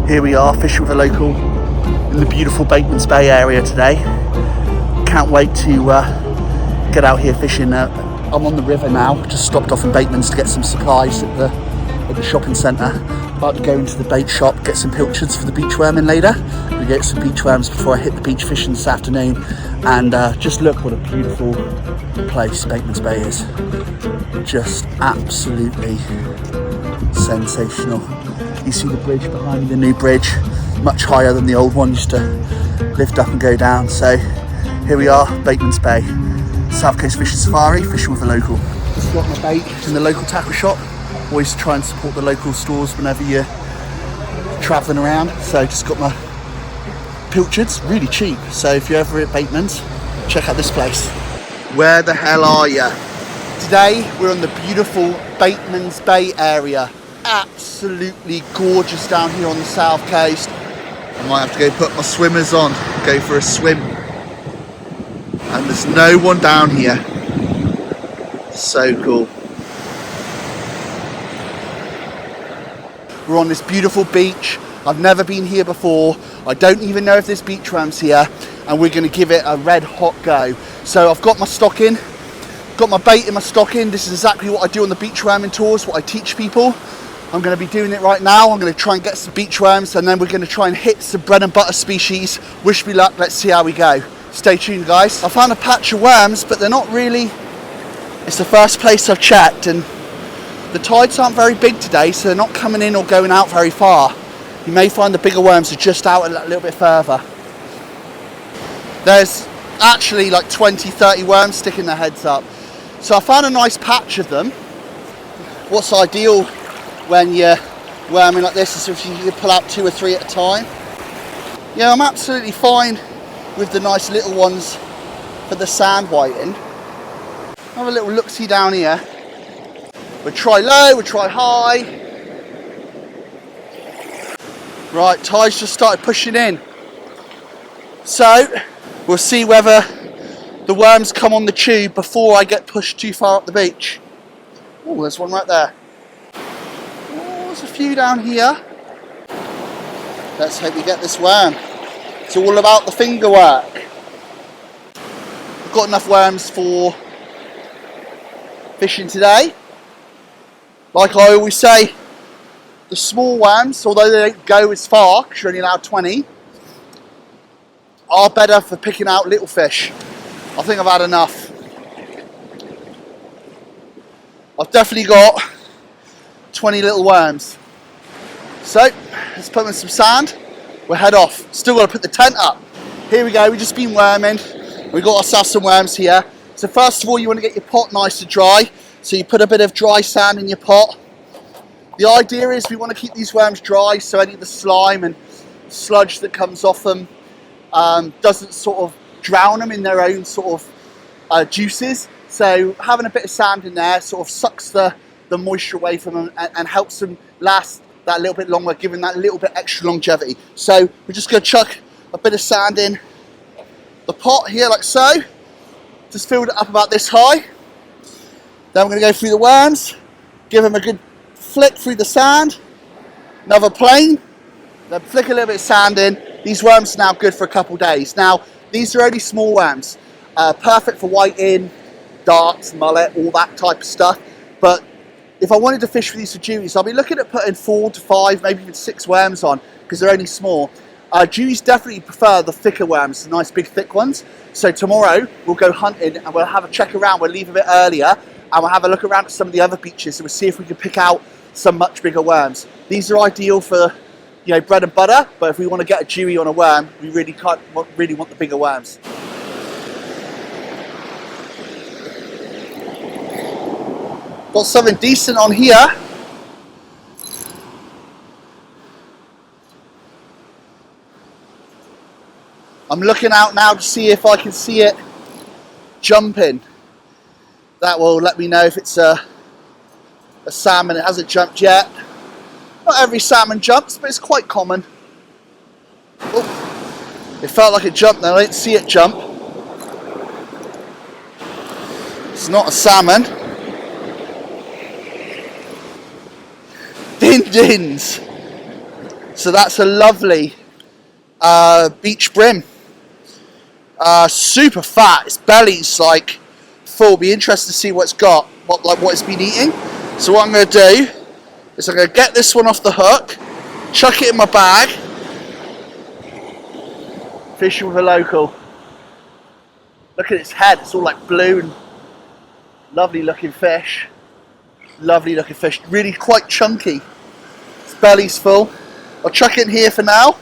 Here we are, fishing with a local in the beautiful Batemans Bay area today. Can't wait to get out here fishing. I'm on the river now, just stopped off in Batemans to get some supplies at the shopping centre. About to go into the bait shop, get some pilchards for the beach worming later. We get some beach worms before I hit the beach fishing this afternoon. And just look what a beautiful place Batemans Bay is. Just absolutely sensational. You see the bridge behind me, the new bridge, much higher than the old one, used to lift up and go down. So here we are, Batemans Bay, South Coast Fishing Safari, fishing with a local. Just got my bait in the local tackle shop. Always try and support the local stores whenever you're travelling around. So just got my pilchards, really cheap. So if you're ever at Batemans, check out this place. Where the hell are you? Today we're on the beautiful Batemans Bay area. Absolutely gorgeous down here on the south coast. I might have to go put my swimmers on, go for a swim. And there's no one down here. So cool. We're on this beautiful beach. I've never been here before. I don't even know if there's beach worms here, and we're gonna give it a red hot go. So I've got my stocking, got my bait in my stocking. This is exactly what I do on the beach worming tours, what I teach people. I'm going to be doing it right now. I'm going to try and get some beach worms, and then we're going to try and hit some bread and butter species. Wish me luck, let's see how we go. Stay tuned, guys. I found a patch of worms, but they're not really, it's the first place I've checked, and the tides aren't very big today, so they're not coming in or going out very far. You may find the bigger worms are just out a little bit further. There's actually like 20, 30 worms sticking their heads up. So I found a nice patch of them. What's ideal when you're worming like this is if you can pull out 2 or 3 at a time. Yeah, I'm absolutely fine with the nice little ones for the sand whiting. Have a little look-see down here. We'll try low, we'll try high. Right, tide's just started pushing in. So, we'll see whether the worms come on the tube before I get pushed too far up the beach. Oh, there's one right there. A few down here. Let's hope we get this worm. It's all about the finger work. I've got enough worms for fishing today. Like I always say, the small worms, although they don't go as far because you're only allowed 20, are better for picking out little fish. I think I've had enough. I've definitely got 20 little worms. So let's put them in some sand. We'll head off. Still got to put the tent up. Here we go, we've just been worming. We've got ourselves some worms here. So first of all, you want to get your pot nice and dry. So you put a bit of dry sand in your pot. The idea is we want to keep these worms dry so any of the slime and sludge that comes off them doesn't sort of drown them in their own sort of juices. So having a bit of sand in there sort of sucks the moisture away from them and helps them last that little bit longer, giving that little bit extra longevity. So we're just going to chuck a bit of sand in the pot here like so. Just filled it up about this high. Then we're going to go through the worms, give them a good flick through the sand, another plane, then flick a little bit of sand in. These worms are now good for a couple days. Now these are only small worms, perfect for whiting, darts, mullet, all that type of stuff. But if I wanted to fish for these for dewies, I'll be looking at putting 4 to 5, maybe even 6 worms on because they're only small. Dewies definitely prefer the thicker worms, the nice big thick ones. So tomorrow we'll go hunting and we'll have a check around. We'll leave a bit earlier and we'll have a look around at some of the other beaches and we'll see if we can pick out some much bigger worms. These are ideal for, you know, bread and butter, but if we want to get a dewey on a worm, we really want the bigger worms. Got something decent on here. I'm looking out now to see if I can see it jumping. That will let me know if it's a salmon. It hasn't jumped yet. Not every salmon jumps, but it's quite common. Oh, it felt like it jumped though. I didn't see it jump. It's not a salmon. Din dins. So that's a lovely beach bream. Super fat. Its belly's like full. Be interested to see what it's got, what it's been eating. So what I'm going to do is I'm going to get this one off the hook, chuck it in my bag, fishing with a local. Look at its head. It's all like blue and lovely looking fish. Lovely looking fish. Really quite chunky. Its belly's full. I'll chuck it in here for now.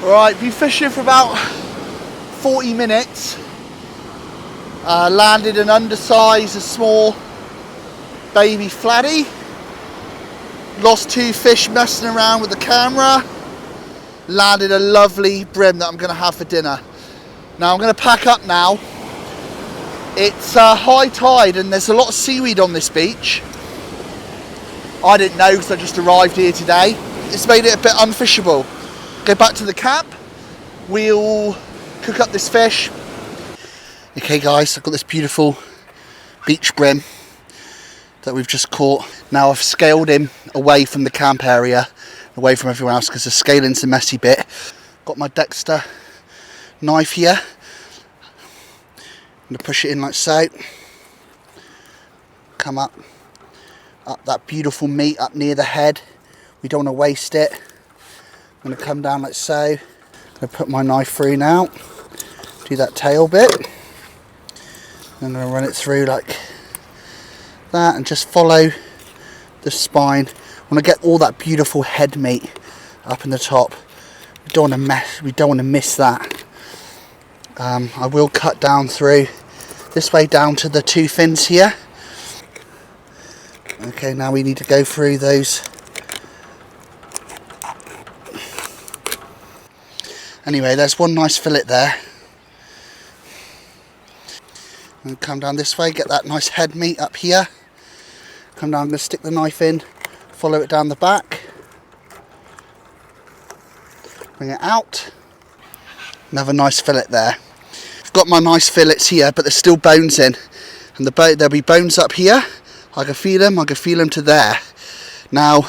Alright, been fishing for about 40 minutes. Landed an undersized, a small baby flatty. Lost 2 fish messing around with the camera. Landed a lovely bream that I'm going to have for dinner. Now I'm going to pack up now. It's high tide and there's a lot of seaweed on this beach. I didn't know because I just arrived here today. It's made it a bit unfishable. Go back to the camp. We'll cook up this fish. Okay guys, I've got this beautiful beach bream that we've just caught. Now I've scaled him away from the camp area, away from everyone else because the scaling's a messy bit. Got my Dexter knife here. I'm going to push it in like so. Come up that beautiful meat up near the head. We don't want to waste it. I'm going to come down like so. I'm going to put my knife through now. Do that tail bit. I'm going to run it through like that and just follow the spine. I want to get all that beautiful head meat up in the top. We don't want to miss that. I will cut down through this way down to the 2 fins here. Okay, now we need to go through those. Anyway, there's one nice fillet there. And come down this way, get that nice head meat up here. Come down, I'm going to stick the knife in, follow it down the back. Bring it out. Another nice fillet there. I've got my nice fillets here, but there's still bones in. And there'll be bones up here. I can feel them to there. Now,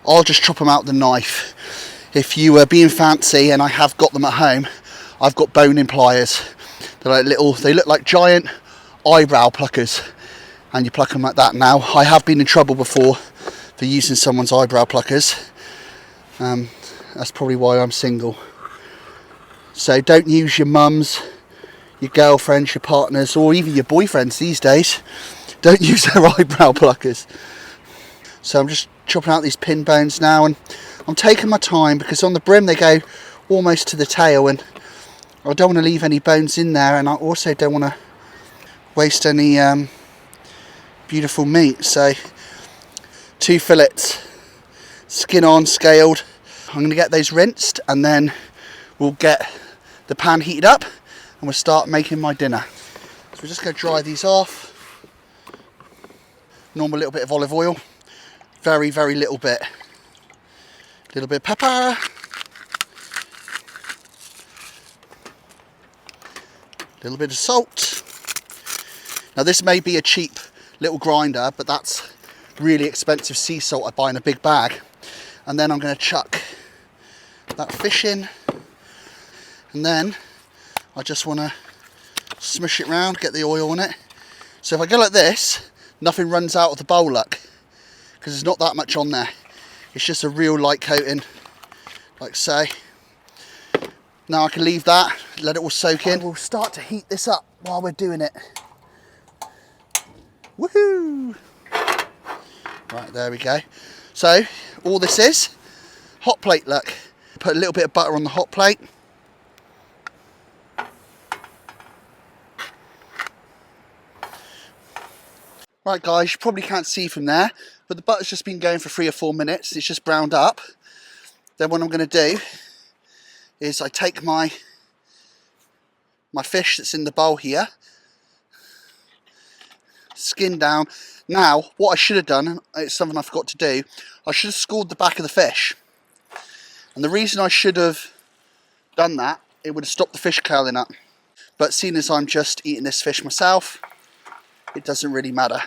I'll just chop them out with the knife. If you were being fancy, and I have got them at home, I've got boning pliers. They're like they look like giant eyebrow pluckers. And you pluck them like that. Now, I have been in trouble before for using someone's eyebrow pluckers. That's probably why I'm single. So don't use your mums, your girlfriends, your partners, or even your boyfriends these days. Don't use their eyebrow pluckers. So I'm just chopping out these pin bones now, and I'm taking my time because on the bream they go almost to the tail, and I don't want to leave any bones in there, and I also don't want to waste any beautiful meat. So 2 fillets, skin on, scaled. I'm going to get those rinsed, and then we'll get the pan heated up and we'll start making my dinner. So we're just going to dry these off. Normal little bit of olive oil, very little bit. Little bit of pepper. Little bit of salt. Now this may be a cheap little grinder, but that's really expensive sea salt I buy in a big bag. And then I'm going to chuck that fish in, and then I just want to smush it round, get the oil on it. So if I go like this, nothing runs out of the bowl, look, because there's not that much on there. It's just a real light coating, like so. Now I can leave that, let it all soak in. We'll start to heat this up while we're doing it. Woohoo! Right, there we go. So all this is hot plate, look. Put a little bit of butter on the hot plate. Right guys, you probably can't see from there, but the butter's just been going for 3 or 4 minutes. It's just browned up. Then what I'm going to do is I take my fish that's in the bowl here, skin down. Now, what I should have done, it's something I forgot to do, I should have scored the back of the fish. And the reason I should have done that, it would have stopped the fish curling up. But seeing as I'm just eating this fish myself, it doesn't really matter.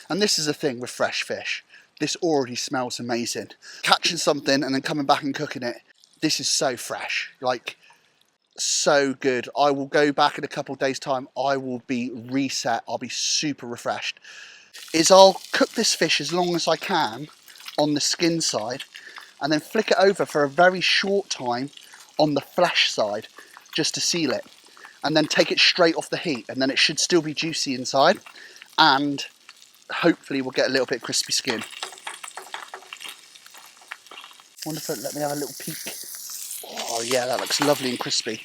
And this is the thing with fresh fish. This already smells amazing. Catching something and then coming back and cooking it. This is so fresh, like so good. I will go back in a couple of days' time. I will be reset. I'll be super refreshed. I'll cook this fish as long as I can on the skin side and then flick it over for a very short time on the flesh side just to seal it, and then take it straight off the heat, and then it should still be juicy inside and hopefully we'll get a little bit crispy skin. Wonder if it'll let me have a little peek. Oh yeah, that looks lovely and crispy.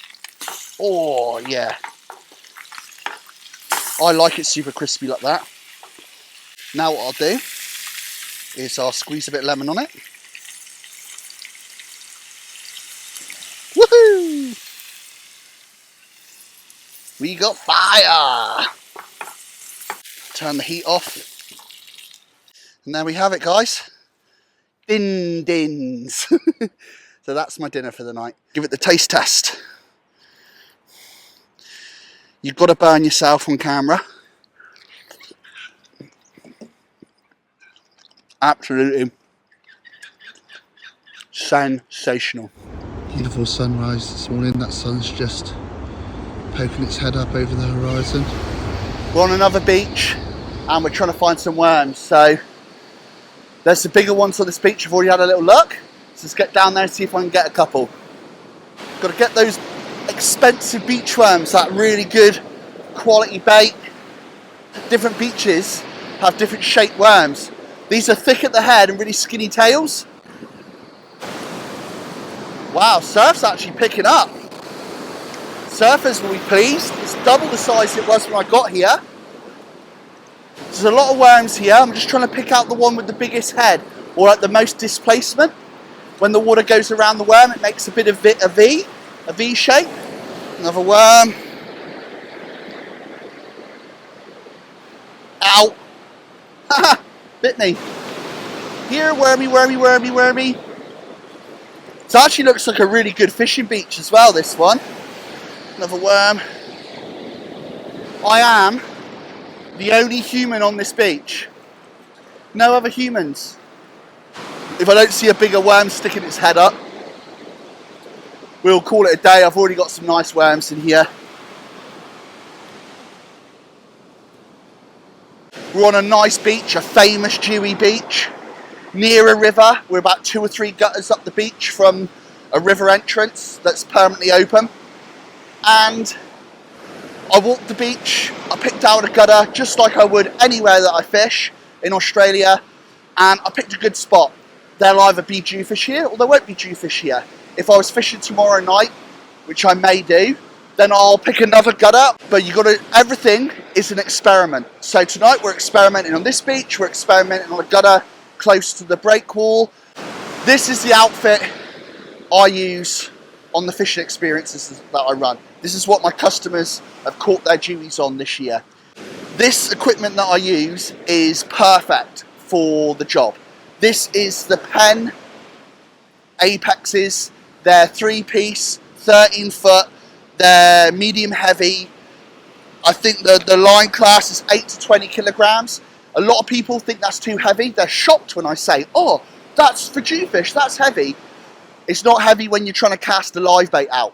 Oh yeah, I like it super crispy like that. Now what I'll do is I'll squeeze a bit of lemon on it. Woohoo! We got fire! Turn the heat off. And there we have it, guys. Din-dins. So that's my dinner for the night. Give it the taste test. You've got to burn yourself on camera. Absolutely sensational. Beautiful sunrise this morning. That sun's just poking its head up over the horizon. We're on another beach and we're trying to find some worms. So there's some bigger ones on this beach. I've already had a little look. So let's get down there and see if I can get a couple. Got to get those expensive beach worms, that really good quality bait. Different beaches have different shaped worms. These are thick at the head and really skinny tails. Wow, surf's actually picking up. Surfers will be pleased. It's double the size it was when I got here. There's a lot of worms here. I'm just trying to pick out the one with the biggest head, or at the most displacement. When the water goes around the worm, it makes a bit of a V shape. Another worm. Ow. Haha, bit me. Here, wormy, wormy, wormy, wormy. It actually looks like a really good fishing beach as well, this one. Another worm. I am the only human on this beach. No other humans. If I don't see a bigger worm sticking its head up, we'll call it a day. I've already got some nice worms in here. We're on a nice beach, a famous dewy beach, near a river. We're about 2 or 3 gutters up the beach from a river entrance that's permanently open. And I walked the beach, I picked out a gutter just like I would anywhere that I fish in Australia, and I picked a good spot. There'll either be Jewfish here or there won't be Jewfish here. If I was fishing tomorrow night, which I may do, then I'll pick another gutter. But everything is an experiment. So tonight we're experimenting on this beach, we're experimenting on a gutter close to the break wall. This is the outfit I use on the fishing experiences that I run. This is what my customers have caught their dewies on this year. This equipment that I use is perfect for the job. This is the Penn Apexes. They're 3-piece, 13 foot. They're medium heavy. I think the line class is 8 to 20 kilograms. A lot of people think that's too heavy. They're shocked when I say, oh, that's for Jewfish, that's heavy. It's not heavy when you're trying to cast a live bait out.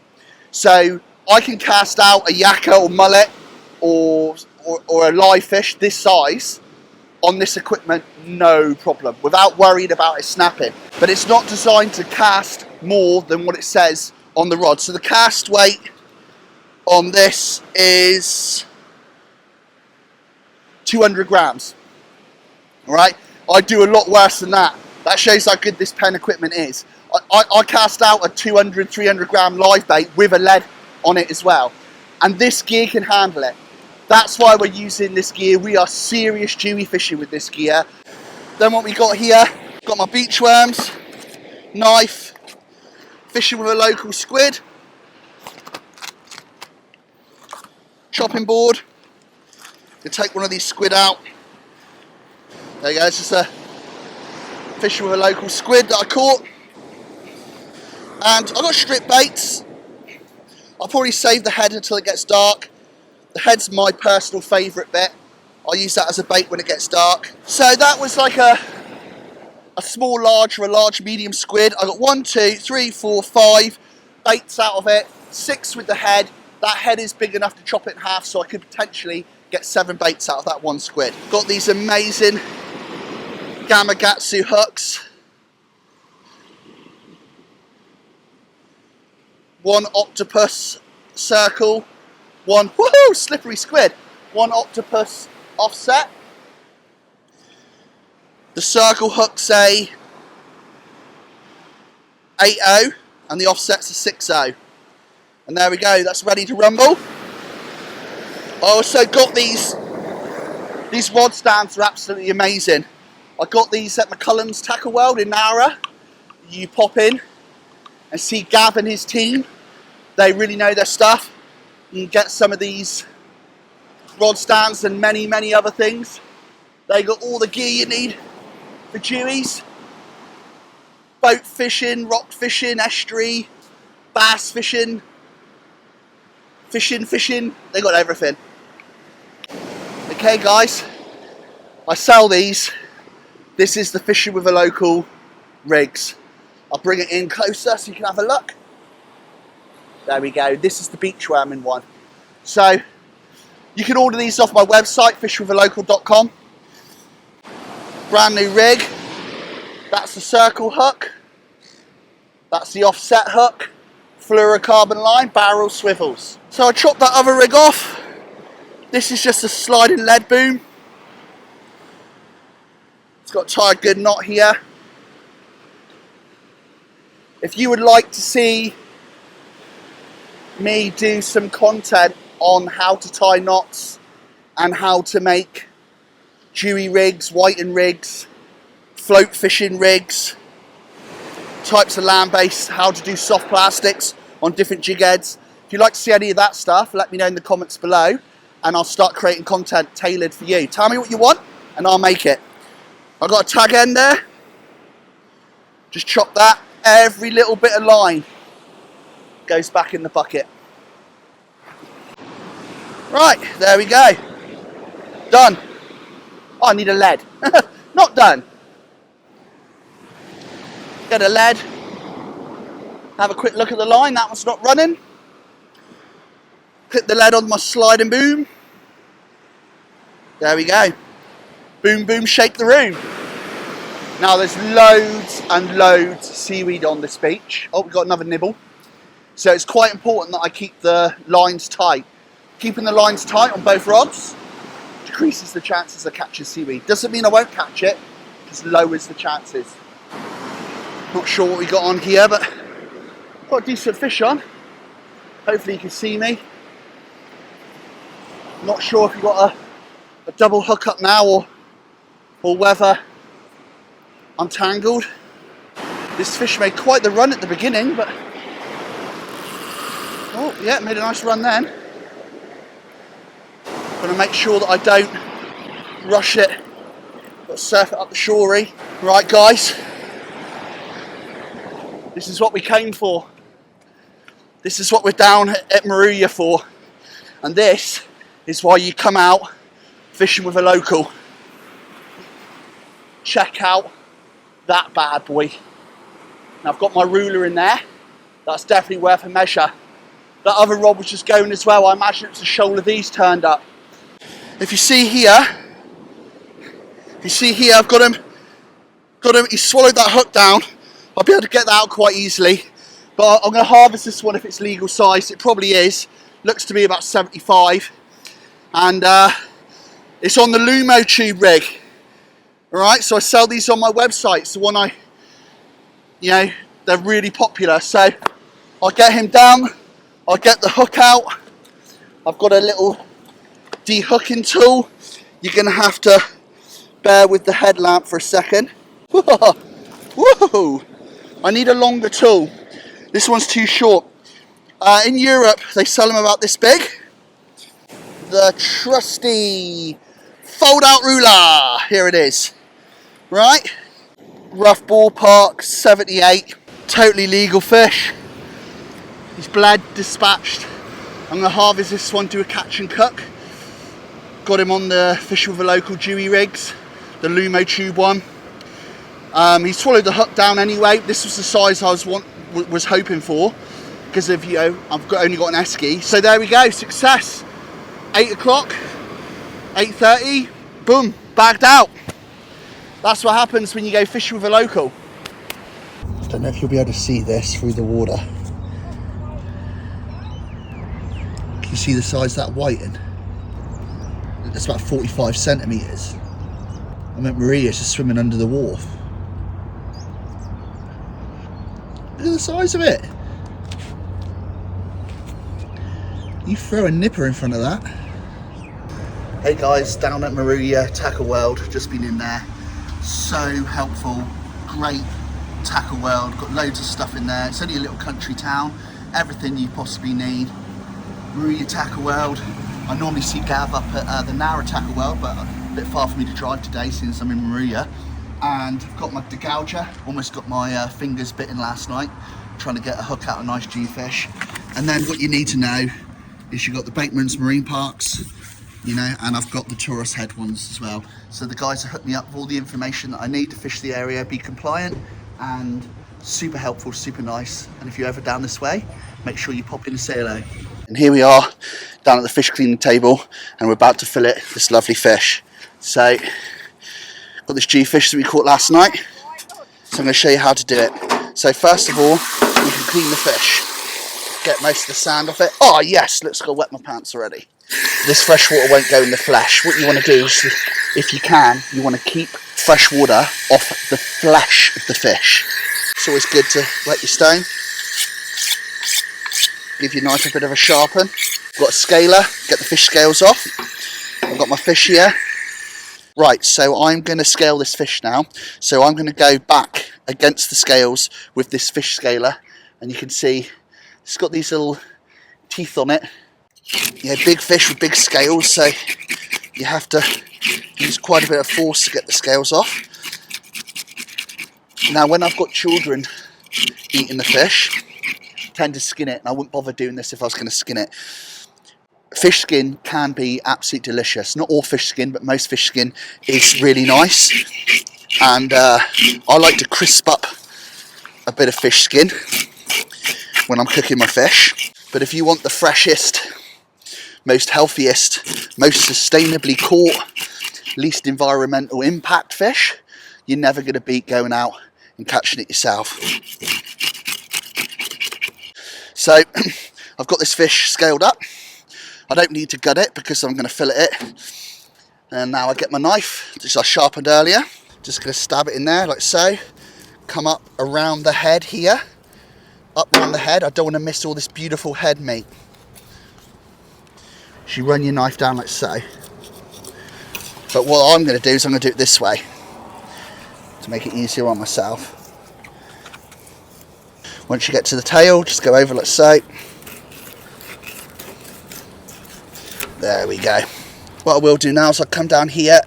So I can cast out a yakka or mullet or a live fish this size on this equipment, no problem, without worrying about it snapping. But it's not designed to cast more than what it says on the rod. So the cast weight on this is 200 grams. All right, I do a lot worse than that. That shows how good this Penn equipment is. I cast out a 200, 300 gram live bait with a lead on it as well. And this gear can handle it. That's why we're using this gear. We are serious dewy fishing with this gear. Then what we got here, got my beach worms, knife, fishing with a local squid, chopping board. You take one of these squid out. There you go, it's just a fishing with a local squid that I caught. And I've got strip baits. I'll probably save the head until it gets dark. The head's my personal favourite bit. I'll use that as a bait when it gets dark. So that was like a a small, large, or a large, medium squid. I got 1, 2, 3, 4, 5 baits out of it, 6 with the head. That head is big enough to chop it in half, so I could potentially get 7 baits out of that 1 squid. Got these amazing Gamakatsu hooks. 1 octopus circle, 1 woohoo, slippery squid, 1 octopus offset. The circle hook's a 8-0 and the offset's a 6-0. And there we go, that's ready to rumble. I also got these rod stands are absolutely amazing. I got these at MacCallum's Tackle World in Nowra. You pop in and see Gav and his team. They really know their stuff. You can get some of these rod stands and many, many other things. They got all the gear you need for Jewies. Boat fishing, rock fishing, estuary, bass fishing, fishing. They got everything. Okay guys, I sell these. This is the Fishing with a Local rigs. I'll bring it in closer so you can have a look. There we go, this is the beach worming one. So, you can order these off my website, fishwithalocal.com. Brand new rig. That's the circle hook. That's the offset hook. Fluorocarbon line, barrel swivels. So I chopped that other rig off. This is just a sliding lead boom. It's got a tied good knot here. If you would like to see me do some content on how to tie knots and how to make dewy rigs, whiting rigs, float fishing rigs, types of land-based, how to do soft plastics on different jig heads. If you'd like to see any of that stuff, let me know in the comments below and I'll start creating content tailored for you. Tell me what you want and I'll make it. I've got a tag end there. Just chop that. Every little bit of line goes back in the bucket. Right, there we go. Done. Oh, I need a lead. Not done. Get a lead. Have a quick look at the line. That one's not running. Clip the lead on my sliding boom. There we go. Boom, boom, shake the room. Now there's loads and loads of seaweed on this beach. Oh, we've got another nibble. So it's quite important that I keep the lines tight. Keeping the lines tight on both rods decreases the chances of catching seaweed. Doesn't mean I won't catch it, just lowers the chances. Not sure what we got on here, but got a decent fish on. Hopefully you can see me. Not sure if you've got a double hook up now or whether I'm tangled. This fish made quite the run at the beginning, but oh yeah, made a nice run then. Gonna make sure that I don't rush it, but surf it up the shorey. Right guys, this is what we came for. This is what we're down at Moruya for. And this is why you come out fishing with a local. Check out that bad boy. Now I've got my ruler in there. That's definitely worth a measure. That other rod was just going as well. I imagine it was a shoal of these turned up. If you see here, I've got him, he swallowed that hook down. I'll be able to get that out quite easily. But I'm going to harvest this one if it's legal size. It probably is. Looks to be about 75. And it's on the Lumo tube rig. Alright, so I sell these on my website. It's the one they're really popular. So I'll get him down. I'll get the hook out. I've got a little de-hooking tool. You're going to have to bear with the headlamp for a second. Whoa! I need a longer tool. This one's too short. In Europe, they sell them about this big. The trusty fold-out ruler. Here it is. Right? Rough ballpark, 78. Totally legal fish. He's bled, dispatched. I'm going to harvest this one, do a catch and cook. Got him on the Fish with a Local Dewy rigs, the Lumo tube one. He swallowed the hook down anyway. This was the size I was hoping for, because of, you know, only got an esky. So there we go, success. 8 o'clock, 8:30, boom, bagged out. That's what happens when you go fishing with a local. I don't know if you'll be able to see this through the water. Can you see the size of that whiting? That's about 45 centimetres. I meant Moruya's just swimming under the wharf. Look at the size of it. You throw a nipper in front of that. Hey guys, down at Moruya Tackle World, just been in there. So helpful, great tackle world, got loads of stuff in there. It's only a little country town, everything you possibly need. Moruya Tackle World. I normally see Gav up at the Nowra Tackle World, but a bit far for me to drive today since I'm in Moruya. And I've got my degouger, almost got my fingers bitten last night, trying to get a hook out of nice Jewfish. And then what you need to know is you've got the Batemans Marine Parks, you know, and I've got the tourist head ones as well. So the guys have hooked me up with all the information that I need to fish the area, be compliant, and super helpful, super nice. And if you're ever down this way, make sure you pop in and say hello. And here we are down at the fish cleaning table, and we're about to fillet this lovely fish. So got this Jewfish that we caught last night, so I'm going to show you how to do it. So first of all, you can clean the fish, get most of the sand off it. Oh yes, looks like I wet my pants already. This fresh water won't go in the flesh. What you want to do is, if you can, you want to keep fresh water off the flesh of the fish. It's always good to wet your stone. Give your knife a bit of a sharpen. Got a scaler, get the fish scales off. I've got my fish here. Right, so I'm going to scale this fish now. So I'm going to go back against the scales with this fish scaler, and you can see it's got these little teeth on it. Yeah, big fish with big scales, so you have to use quite a bit of force to get the scales off. Now, when I've got children eating the fish, I tend to skin it, and I wouldn't bother doing this if I was going to skin it. Fish skin can be absolutely delicious. Not all fish skin, but most fish skin is really nice. And I like to crisp up a bit of fish skin when I'm cooking my fish. But if you want the freshest, most healthiest, most sustainably caught, least environmental impact fish, you're never going to beat going out and catching it yourself. So I've got this fish scaled up. I don't need to gut it because I'm going to fillet it. And now I get my knife, which I sharpened earlier. Just going to stab it in there like so. Come up around the head here. Up around the head. I don't want to miss all this beautiful head meat. So you run your knife down like so. But what I'm going to do is I'm going to do it this way to make it easier on myself. Once you get to the tail, just go over like so. There we go. What I will do now is I'll come down here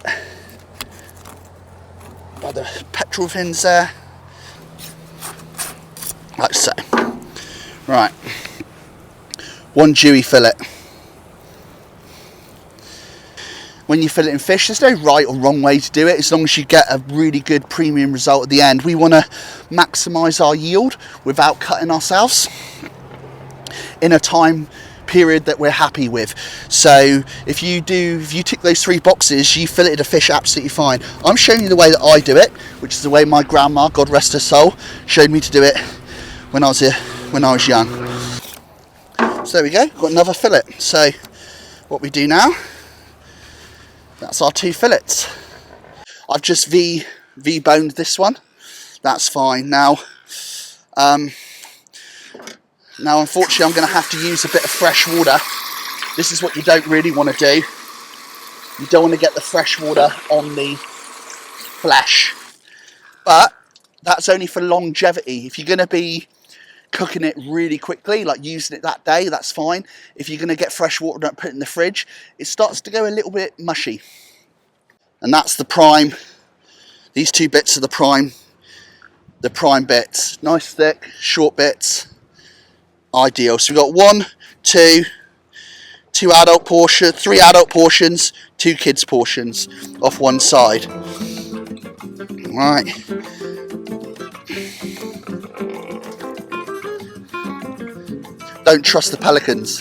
by the petrol fins there, like so. Right, one dewy fillet. When you're filleting fish, there's no right or wrong way to do it, as long as you get a really good premium result at the end. We want to maximise our yield without cutting ourselves in a time period that we're happy with. So if you tick those 3 boxes, you filleted a fish absolutely fine. I'm showing you the way that I do it, which is the way my grandma, God rest her soul, showed me to do it when I was young. So there we go, got another fillet. So what we do now, that's our 2 fillets. I've just V-boned this one. That's fine. Now unfortunately I'm going to have to use a bit of fresh water. This is what you don't really want to do. You don't want to get the fresh water on the flesh. But that's only for longevity. If you're going to be cooking it really quickly, like using it that day, that's fine. If you're going to get fresh water and put it in the fridge, it starts to go a little bit mushy. And that's the prime. These 2 bits are the prime bits. Nice thick, short bits. Ideal. So we've got 3 adult portions, 2 kids portions off one side. Right, Don't trust the pelicans.